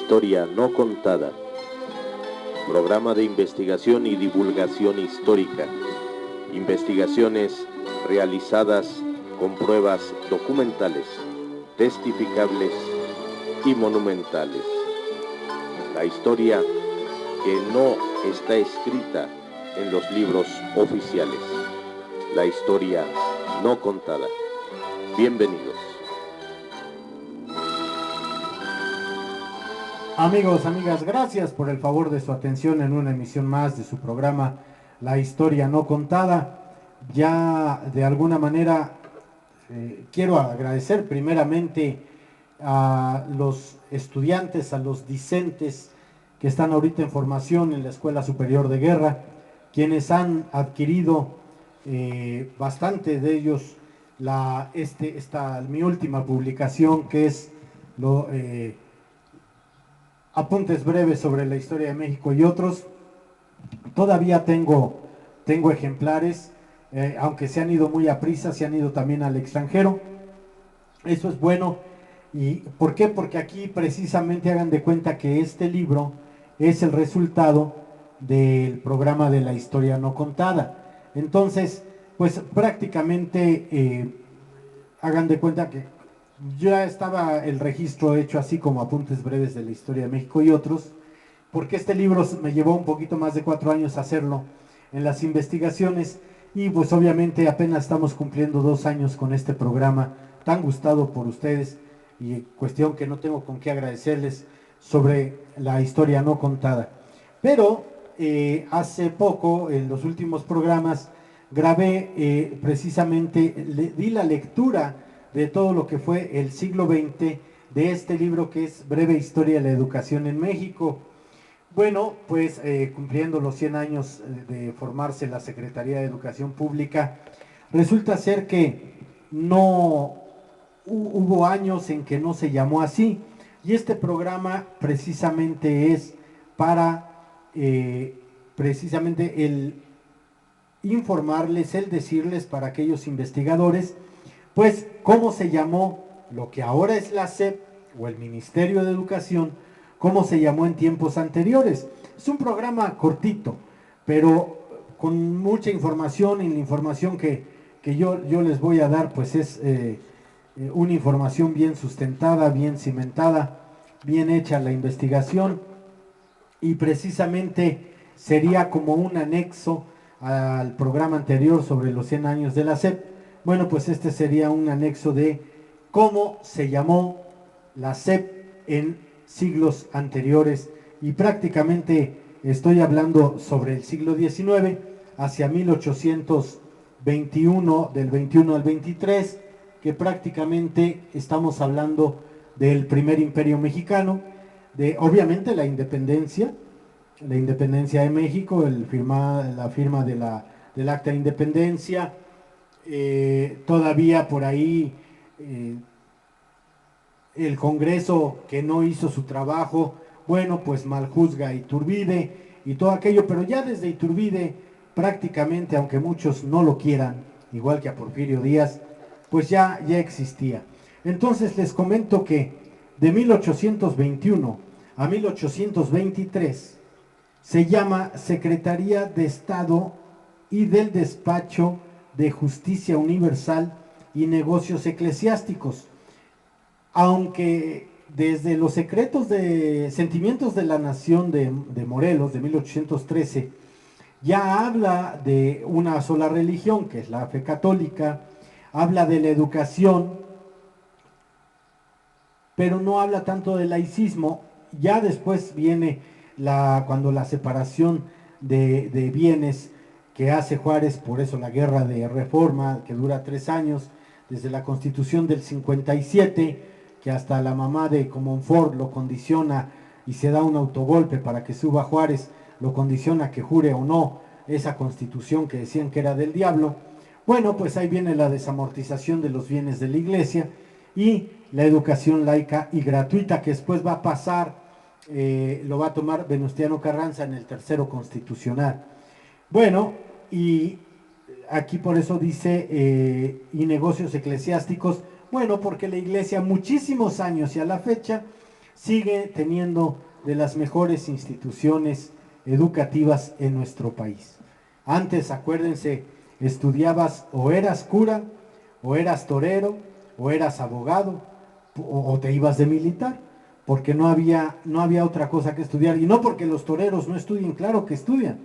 historia no contada. Programa de investigación y divulgación histórica. Investigaciones realizadas con pruebas documentales, testificables y monumentales. La historia que no está escrita en los libros oficiales. La historia no contada. Bienvenidos. Amigos, amigas, gracias por el favor de su atención en una emisión más de su programa La Historia No Contada. Ya de alguna manera quiero agradecer primeramente a los estudiantes, a los discentes que están ahorita en formación en la Escuela Superior de Guerra, quienes han adquirido bastante de ellos mi última publicación, que es apuntes breves sobre la historia de México y otros. Todavía tengo ejemplares, aunque se han ido muy a prisa, se han ido también al extranjero. Eso es bueno. ¿Y por qué? Porque aquí precisamente hagan de cuenta que este libro es el resultado del programa de la historia no contada. Entonces, pues prácticamente hagan de cuenta que ya estaba el registro hecho así como apuntes breves de la historia de México y otros, porque este libro me llevó un poquito más de 4 años hacerlo en las investigaciones y pues obviamente apenas estamos cumpliendo 2 años con este programa tan gustado por ustedes y cuestión que no tengo con qué agradecerles sobre la historia no contada. Pero hace poco, en los últimos programas, grabé precisamente, di la lectura de todo lo que fue el siglo XX de este libro que es Breve Historia de la Educación en México. Bueno, pues cumpliendo los 100 años de formarse la Secretaría de Educación Pública, resulta ser que no hubo años en que no se llamó así, y este programa precisamente es para precisamente el informarles, el decirles para aquellos investigadores, pues cómo se llamó lo que ahora es la SEP o el Ministerio de Educación, cómo se llamó en tiempos anteriores. Es un programa cortito, pero con mucha información, y la información que yo les voy a dar pues es una información bien sustentada, bien cimentada, bien hecha la investigación, y precisamente sería como un anexo al programa anterior sobre los 100 años de la SEP. Bueno, pues este sería un anexo de cómo se llamó la SEP en siglos anteriores, y prácticamente estoy hablando sobre el siglo XIX, hacia 1821, del 21 al 23, que prácticamente estamos hablando del primer imperio mexicano, de obviamente la independencia de México, la firma del Acta de Independencia, todavía por ahí el Congreso que no hizo su trabajo, bueno, pues maljuzga a Iturbide y todo aquello, pero ya desde Iturbide prácticamente, aunque muchos no lo quieran, igual que a Porfirio Díaz, pues ya existía. Entonces les comento que de 1821 a 1823 se llama Secretaría de Estado y del Despacho de Justicia Universal y Negocios Eclesiásticos, aunque desde los secretos de Sentimientos de la Nación de Morelos, de 1813, ya habla de una sola religión, que es la fe católica, habla de la educación, pero no habla tanto del laicismo. Ya después viene cuando la separación de bienes que hace Juárez, por eso la guerra de reforma, que dura 3 años, desde la Constitución del 57, que hasta la mamá de Comonfort lo condiciona y se da un autogolpe para que suba Juárez, lo condiciona que jure o no esa Constitución que decían que era del diablo. Bueno, pues ahí viene la desamortización de los bienes de la Iglesia y la educación laica y gratuita, que después va a pasar, lo va a tomar Venustiano Carranza en el tercero constitucional. Bueno, y aquí por eso dice, y negocios eclesiásticos, bueno, porque la Iglesia muchísimos años y a la fecha, sigue teniendo de las mejores instituciones educativas en nuestro país. Antes, acuérdense, estudiabas o eras cura, o eras torero, o eras abogado, o te ibas de militar, porque no había otra cosa que estudiar. Y no porque los toreros no estudien, claro que estudian,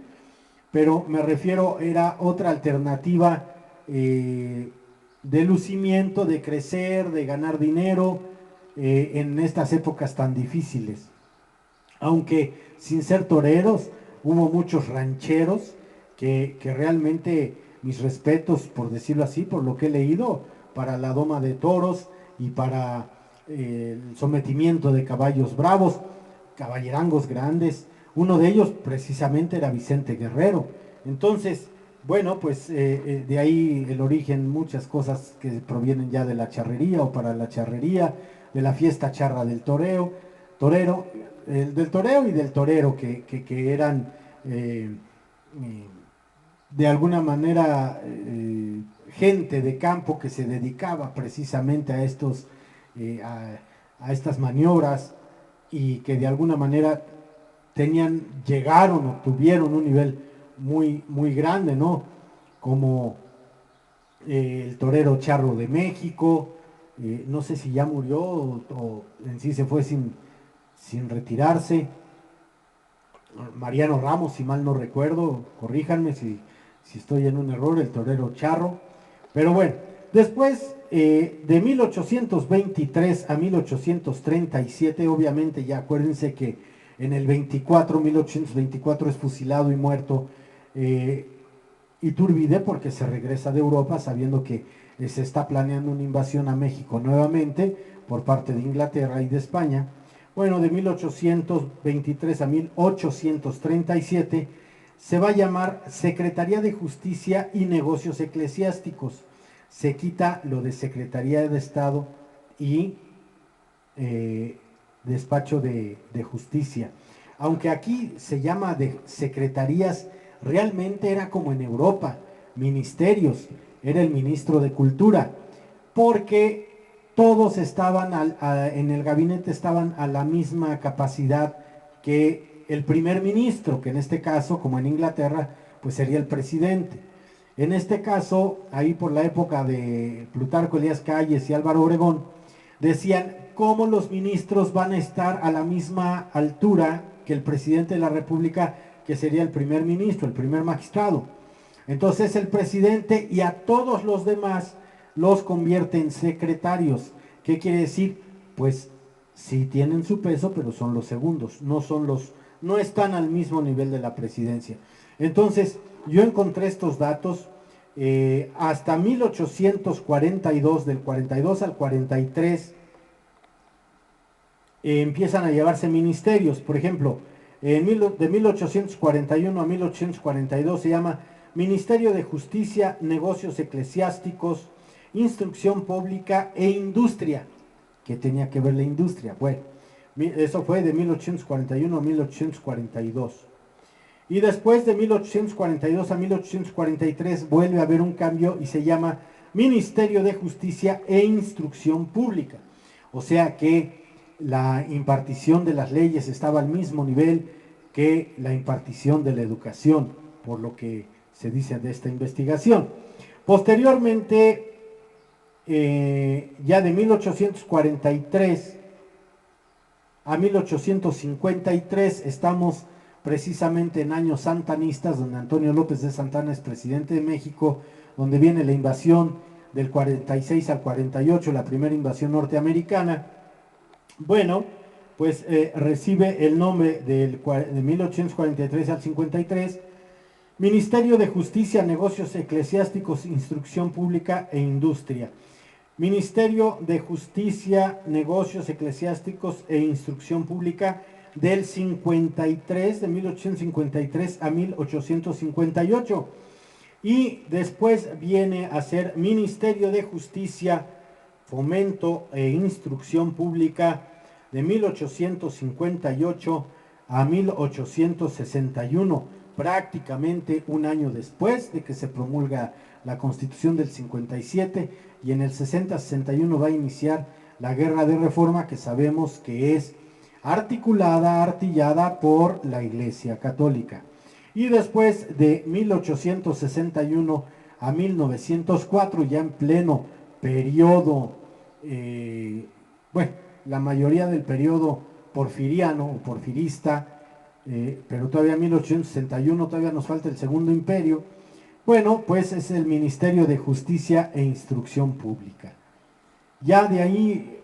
pero me refiero, era otra alternativa de lucimiento, de crecer, de ganar dinero en estas épocas tan difíciles. Aunque sin ser toreros, hubo muchos rancheros que realmente, mis respetos, por decirlo así, por lo que he leído, para la doma de toros y para el sometimiento de caballos bravos, caballerangos grandes. Uno de ellos precisamente era Vicente Guerrero. Entonces, bueno, pues de ahí el origen, muchas cosas que provienen ya de la charrería o para la charrería, de la fiesta charra del torero, del toreo y del torero, que eran de alguna manera gente de campo que se dedicaba precisamente a a estas maniobras, y que de alguna manera llegaron o tuvieron un nivel muy grande, ¿no? Como el torero Charro de México, no sé si ya murió o en sí se fue sin retirarse. Mariano Ramos, si mal no recuerdo, corríjanme si estoy en un error, el torero Charro. Pero bueno, después de 1823 a 1837, obviamente ya acuérdense que en el 1824 es fusilado y muerto Iturbide, porque se regresa de Europa sabiendo que se está planeando una invasión a México nuevamente por parte de Inglaterra y de España. Bueno, de 1823 a 1837 se va a llamar Secretaría de Justicia y Negocios Eclesiásticos. Se quita lo de Secretaría de Estado y Despacho de Justicia. Aunque aquí se llama de secretarías, realmente era como en Europa, ministerios. Era el ministro de Cultura, porque todos estaban en el gabinete, estaban a la misma capacidad que el primer ministro, que en este caso, como en Inglaterra, pues sería el presidente. En este caso, ahí por la época de Plutarco Elías Calles y Álvaro Obregón, decían cómo los ministros van a estar a la misma altura que el presidente de la República, que sería el primer ministro, el primer magistrado. Entonces el presidente y a todos los demás los convierte en secretarios. ¿Qué quiere decir? Pues sí tienen su peso, pero son los segundos, no están al mismo nivel de la presidencia. Entonces, yo encontré estos datos hasta 1842, del 42 al 43, empiezan a llevarse ministerios. Por ejemplo, de 1841 a 1842 se llama Ministerio de Justicia, Negocios Eclesiásticos, Instrucción Pública e Industria. ¿Qué tenía que ver la industria? Bueno, eso fue de 1841 a 1842. Y después de 1842 a 1843 vuelve a haber un cambio y se llama Ministerio de Justicia e Instrucción Pública. O sea que la impartición de las leyes estaba al mismo nivel que la impartición de la educación, por lo que se dice de esta investigación. Posteriormente, ya de 1843 a 1853, estamos precisamente en años santanistas, donde Antonio López de Santana es presidente de México, donde viene la invasión del 46 al 48, la primera invasión norteamericana. Bueno, pues recibe el nombre de 1843 al 53, Ministerio de Justicia, Negocios Eclesiásticos, Instrucción Pública e Industria. Ministerio de Justicia, Negocios Eclesiásticos e Instrucción Pública del 53, de 1853 a 1858. Y después viene a ser Ministerio de Justicia, Fomento e Instrucción Pública de 1858 a 1861, prácticamente un año después de que se promulga la Constitución del 57, y en el 60-61 va a iniciar la Guerra de Reforma, que sabemos que es artillada por la Iglesia Católica. Y después de 1861 a 1904, ya en pleno periodo, bueno, la mayoría del periodo porfiriano o porfirista, pero todavía 1861, todavía nos falta el Segundo Imperio. Bueno, pues es el Ministerio de Justicia e Instrucción Pública. Ya de ahí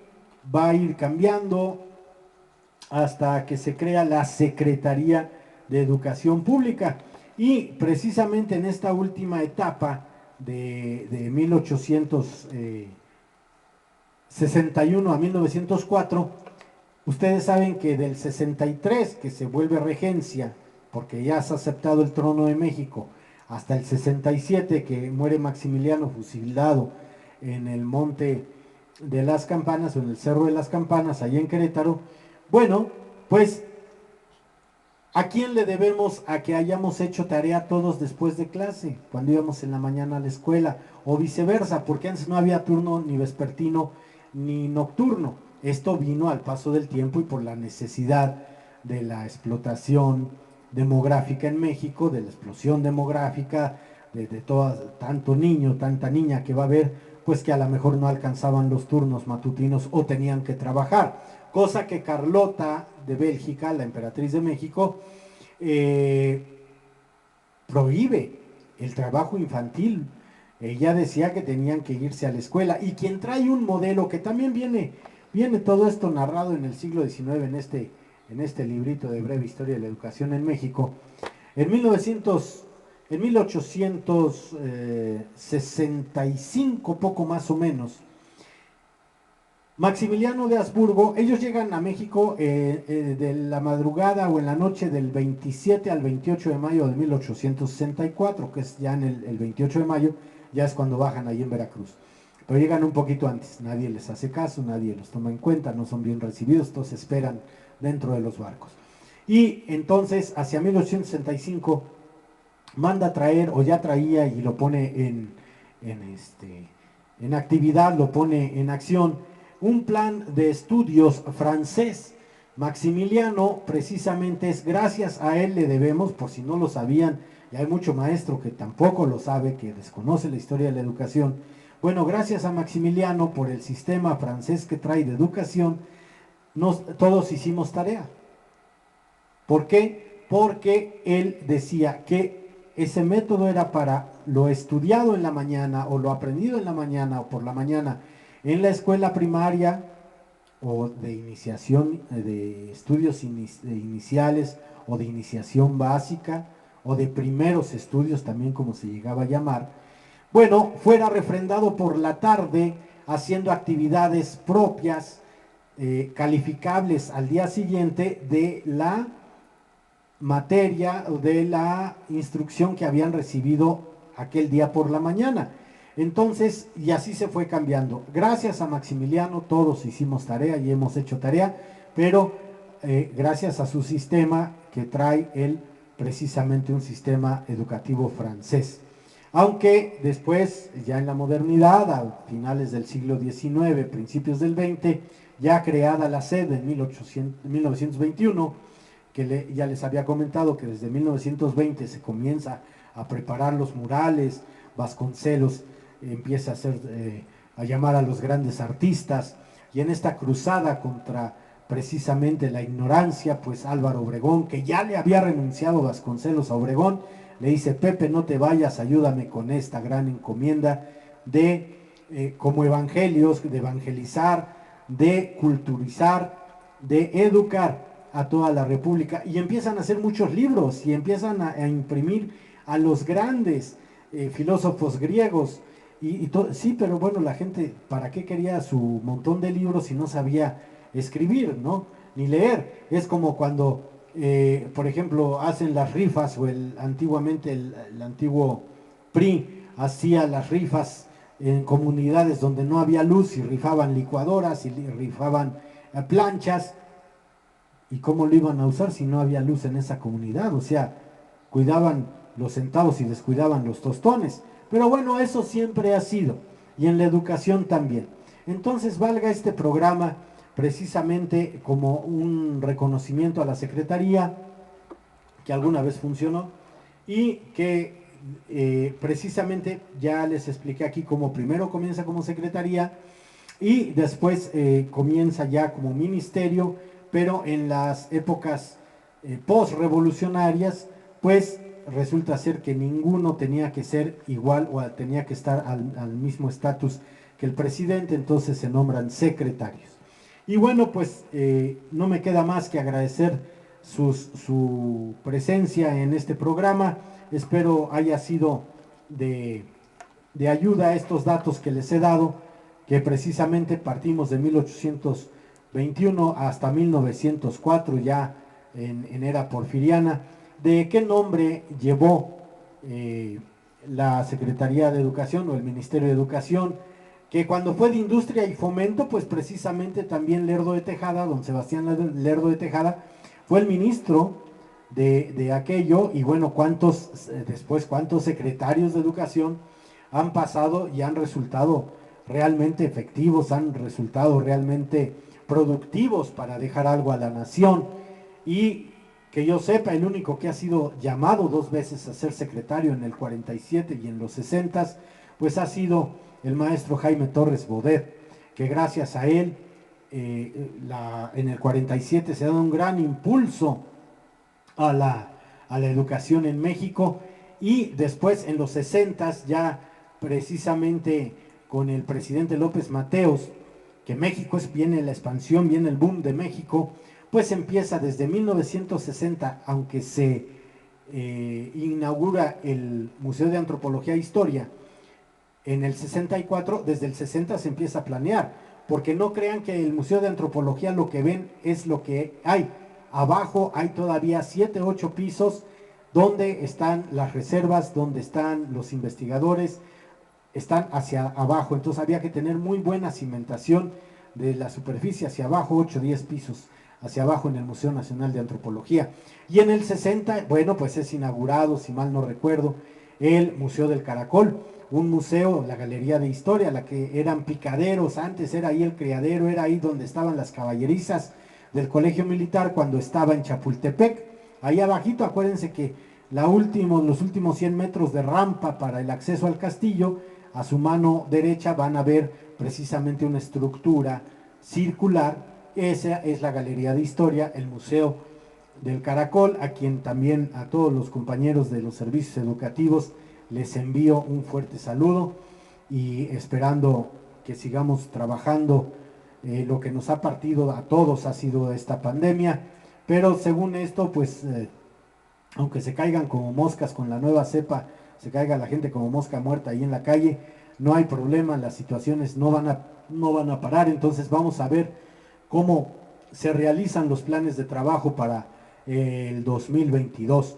va a ir cambiando hasta que se crea la Secretaría de Educación Pública. Y precisamente en esta última etapa de 1861 a 1904, ustedes saben que del 63, que se vuelve regencia, porque ya se ha aceptado el trono de México, hasta el 67, que muere Maximiliano fusilado en el Monte de las Campanas, o en el Cerro de las Campanas, allá en Querétaro. Bueno, pues, ¿a quién le debemos a que hayamos hecho tarea todos después de clase, cuando íbamos en la mañana a la escuela, o viceversa? Porque antes no había turno ni vespertino ni nocturno. Esto vino al paso del tiempo y por la necesidad de la explotación demográfica en México, de la explosión demográfica, de tanto niño, tanta niña que va a haber, pues que a lo mejor no alcanzaban los turnos matutinos o tenían que trabajar. Cosa que Carlota de Bélgica, la emperatriz de México, prohíbe el trabajo infantil. Ella decía que tenían que irse a la escuela. Y quien trae un modelo que también viene todo esto narrado en el siglo XIX, en este librito de breve historia de la educación en México, en 1865, poco más o menos, Maximiliano de Habsburgo, ellos llegan a México de la madrugada o en la noche del 27 al 28 de mayo de 1864, que es ya en el 28 de mayo, ya es cuando bajan ahí en Veracruz. Pero llegan un poquito antes, nadie les hace caso, nadie los toma en cuenta, no son bien recibidos, todos esperan dentro de los barcos. Y entonces, hacia 1865, manda traer, o ya traía y lo pone en actividad, lo pone en acción, un plan de estudios francés. Maximiliano, precisamente es gracias a él le debemos, por si no lo sabían, y hay mucho maestro que tampoco lo sabe, que desconoce la historia de la educación. Bueno, gracias a Maximiliano por el sistema francés que trae de educación, todos hicimos tarea. ¿Por qué? Porque él decía que ese método era para lo estudiado en la mañana o lo aprendido en la mañana o por la mañana en la escuela primaria o de iniciación, de estudios iniciales o de iniciación básica o de primeros estudios también, como se llegaba a llamar, bueno, fuera refrendado por la tarde haciendo actividades propias, calificables al día siguiente de la materia o de la instrucción que habían recibido aquel día por la mañana. Entonces, y así se fue cambiando. Gracias a Maximiliano todos hicimos tarea y hemos hecho tarea, pero gracias a su sistema que trae él, precisamente un sistema educativo francés. Aunque después, ya en la modernidad, a finales del siglo XIX, principios del XX, ya creada la SED en 1921, que ya les había comentado que desde 1920 se comienza a preparar los murales, Vasconcelos empieza a llamar a los grandes artistas, y en esta cruzada contra precisamente la ignorancia, pues Álvaro Obregón, que ya le había renunciado Vasconcelos a Obregón, le dice: Pepe, no te vayas, ayúdame con esta gran encomienda de, como evangelios, de evangelizar, de culturizar, de educar a toda la República. Y empiezan a hacer muchos libros y empiezan a imprimir a los grandes filósofos griegos. Sí, pero bueno, la gente, ¿para qué quería su montón de libros si no sabía escribir, ¿no? Ni leer? Es como cuando, por ejemplo, hacen las rifas, o antiguamente el antiguo PRI hacía las rifas en comunidades donde no había luz, y rifaban licuadoras y rifaban planchas. ¿Y cómo lo iban a usar si no había luz en esa comunidad? O sea, cuidaban los centavos y descuidaban los tostones. Pero bueno, eso siempre ha sido, y en la educación también. Entonces valga este programa precisamente como un reconocimiento a la Secretaría, que alguna vez funcionó, y que precisamente ya les expliqué aquí cómo primero comienza como Secretaría y después comienza ya como ministerio, pero en las épocas post-revolucionarias, pues resulta ser que ninguno tenía que ser igual o tenía que estar al mismo estatus que el presidente, entonces se nombran secretarios. Y bueno, pues no me queda más que agradecer su presencia en este programa. Espero haya sido de ayuda a estos datos que les he dado, que precisamente partimos de 1821 hasta 1904, ya en era porfiriana, de qué nombre llevó la Secretaría de Educación o el Ministerio de Educación, que cuando fue de Industria y Fomento, pues precisamente también Lerdo de Tejada, don Sebastián Lerdo de Tejada, fue el ministro de aquello, y bueno, después cuántos secretarios de Educación han pasado y han resultado realmente efectivos, han resultado realmente productivos para dejar algo a la nación. Y que yo sepa, el único que ha sido llamado 2 veces a ser secretario en el 47 y en los 60, pues ha sido el maestro Jaime Torres Bodet, que gracias a él en el 47 se ha dado un gran impulso a la educación en México, y después en los 60 ya precisamente con el presidente López Mateos, que México viene la expansión, viene el boom de México, pues empieza desde 1960, aunque se inaugura el Museo de Antropología e Historia en el 64, desde el 60 se empieza a planear, porque no crean que el Museo de Antropología lo que ven es lo que hay. Abajo hay todavía 7, 8 pisos donde están las reservas, donde están los investigadores, están hacia abajo, entonces había que tener muy buena cimentación de la superficie hacia abajo, 8, 10 pisos hacia abajo en el Museo Nacional de Antropología. Y en el 60, bueno, pues es inaugurado, si mal no recuerdo, el Museo del Caracol, un museo, la Galería de Historia, la que eran picaderos, antes era ahí el criadero, era ahí donde estaban las caballerizas del Colegio Militar cuando estaba en Chapultepec. Ahí abajito, acuérdense que los últimos 100 metros de rampa para el acceso al castillo, a su mano derecha van a ver precisamente una estructura circular. Esa es la Galería de Historia, el Museo del Caracol, a quien también a todos los compañeros de los servicios educativos les envío un fuerte saludo, y esperando que sigamos trabajando. Lo que nos ha partido a todos ha sido esta pandemia, pero según esto, pues aunque se caigan como moscas con la nueva cepa, se caiga la gente como mosca muerta ahí en la calle, no hay problema, las situaciones no van a parar. Entonces vamos a ver cómo se realizan los planes de trabajo para el 2022.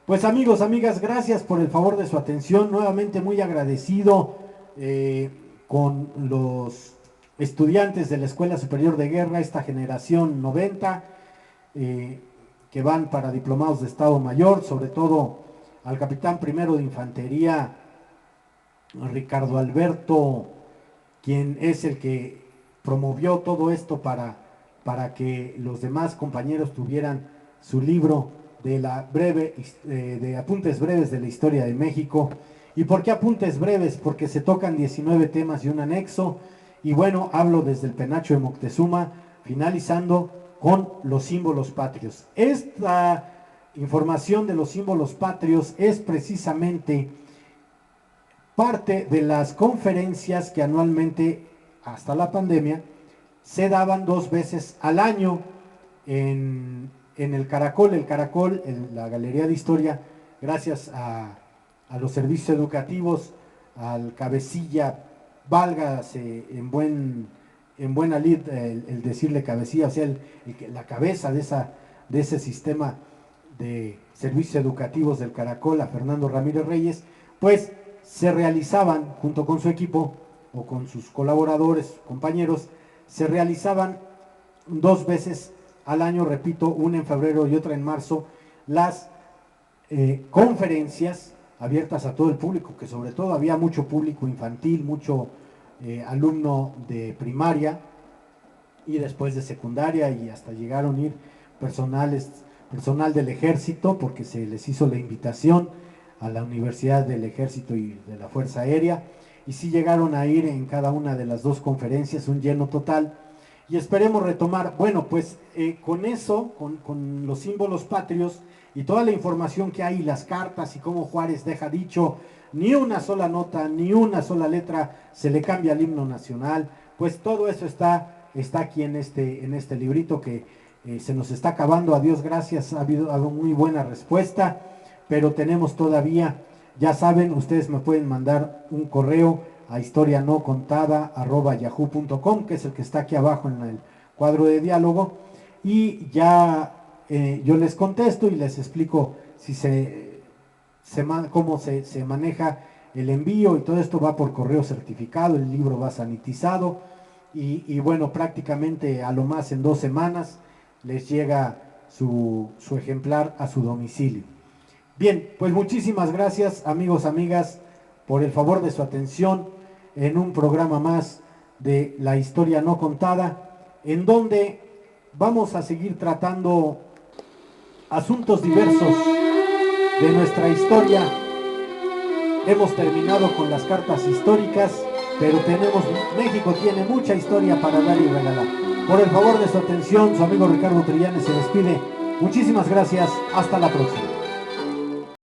Pues amigos, amigas, gracias por el favor de su atención, nuevamente muy agradecido con los estudiantes de la Escuela Superior de Guerra, esta generación 90, que van para diplomados de Estado Mayor, sobre todo al capitán primero de Infantería, Ricardo Alberto, quien es el que promovió todo esto para que los demás compañeros tuvieran su libro de apuntes breves de la historia de México. ¿Y por qué apuntes breves? Porque se tocan 19 temas y un anexo, y bueno, hablo desde el penacho de Moctezuma, finalizando con los símbolos patrios. Esta información de los símbolos patrios es precisamente parte de las conferencias que anualmente, hasta la pandemia, se daban 2 veces al año en el Caracol. El Caracol, en la Galería de Historia, gracias a los servicios educativos, al cabecilla, válgase en buena lid el decirle cabecilla, o sea, la cabeza de ese sistema de servicios educativos del Caracol, a Fernando Ramírez Reyes, pues se realizaban junto con su equipo o con sus colaboradores, compañeros, se realizaban 2 veces al año, repito, una en febrero y otra en marzo, las conferencias abiertas a todo el público, que sobre todo había mucho público infantil, mucho alumno de primaria, y después de secundaria, y hasta llegaron a ir personal del ejército, porque se les hizo la invitación a la Universidad del Ejército y de la Fuerza Aérea, y sí llegaron a ir en cada una de las dos conferencias, un lleno total, y esperemos retomar. Bueno, pues con eso, con los símbolos patrios y toda la información que hay, las cartas y cómo Juárez deja dicho, ni una sola nota, ni una sola letra se le cambia al himno nacional, pues todo eso está aquí en este librito que se nos está acabando. A Dios gracias, ha habido muy buena respuesta, pero tenemos todavía, ya saben, ustedes me pueden mandar un correo a historianocontada@yahoo.com, que es el que está aquí abajo en el cuadro de diálogo, y ya yo les contesto y les explico si cómo se maneja el envío, y todo esto va por correo certificado, el libro va sanitizado, y bueno, prácticamente a lo más en 2 semanas les llega su ejemplar a su domicilio. Bien, pues muchísimas gracias, amigos, amigas, por el favor de su atención en un programa más de La Historia No Contada, en donde vamos a seguir tratando asuntos diversos de nuestra historia. Hemos terminado con las cartas históricas, pero México tiene mucha historia para dar y regalar. Por el favor de su atención, su amigo Ricardo Trillanes se despide. Muchísimas gracias, hasta la próxima.